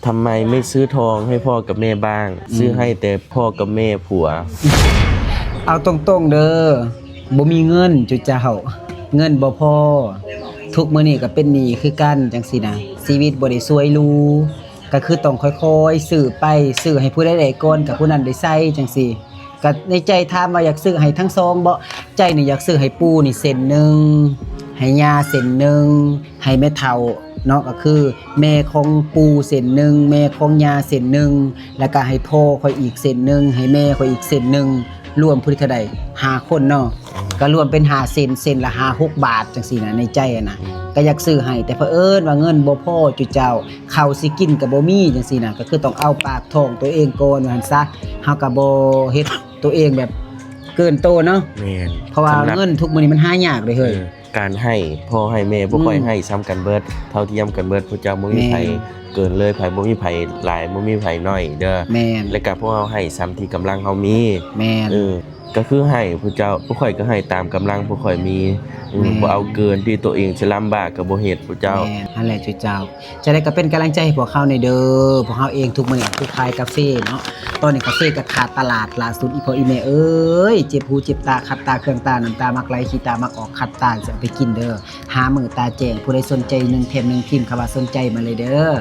ทำไมไม่ซื้อทองให้พ่อกับแม่บ้าง ซื้อให้แต่พ่อกับแม่ผัวเอาตรงๆเด้อบ่มีเงินจุเจ้าเงินบ่พอทุกมื้อนี้ก็เป็นหนี้คือกันจังซี่นะชีวิตบ่ได้สวยหรูก็คือต้องค่อยๆซื้อไปซื้อให้ผู้ใดได้ก่อนกับผู้นั้นได้ใช้จังซี่ก็ในใจถามว่าอยากซื้อให้ทั้งสองบ่ใจนี่อยากซื้อให้ปู่นี่เส้นหนึงให้ย่าเส้นหนึงให้แม่เฒ่าเนาะก็คือแม่ของปู่เส้นหนึงแม่ของย่าเส้นหนึงแล้วก็ให้พ่อค่อยอีกเส้นหนึงให้แม่ค่อยอีกเส้นหนึงรวมผู้ที่เท่าใด5คนเนาะก็รวมเป็น5เส้นละ5-6 บาทจังซี่นะในใจนะก็อยากซื้อให้แต่เผอิญว่าเงินบ่พอจุเจ้าข้าวสิกินก็บ่มีจังซี่นะก็คือต้องเอาปากท้องตัวเองก่อนว่าหั่นซะเฮาก็บ่เฮ็ดตัวเองแบบเกินโตเนาะแม่นเพราะว่าเงินทุกมื้อนี้มันหายากเลยเฮ้ยการให้พ่อให้แม่บ่ค่อยให้ซ้ำกันเบิดเท่าเทียมกันเบิดผู้เจ้าบ่มีไผเกินเลยไผบ่มีไผหลายบ่มีไผน้อยเด้อแม่นและก็พวกเฮาให้ซ้ำที่กำลังเฮามีแม่นก็คือให้ผู้เจ้าผู้ข่อยก็ให้ตามกำลังผู้ข่อยมีบ่เอาเกินที่ตัวเองสิลำบากก็บ่เฮ็ดผู้เจ้าแม่นนั่นแหละจุเจ้าจะได้ก็เป็นกำลังใจให้พวกเขาในเด้อพวกเฮาเองทุกมื้อนี้คือขายกาแฟเนาะตอนนี้กาแฟก็ขาดตลาดล่าสุดอีพ่ออีแม่เอ้ยเจ็บหูเจ็บตาคัดตาเครื่องตาน้ำตามักไหลขี้ตามักออกคัดตาจะเอาไปกินเด้อหามื้อตาแจ้งผู้ใดสนใจ1แถม1พิมพ์คำว่าสนใจมาเลยเด้อ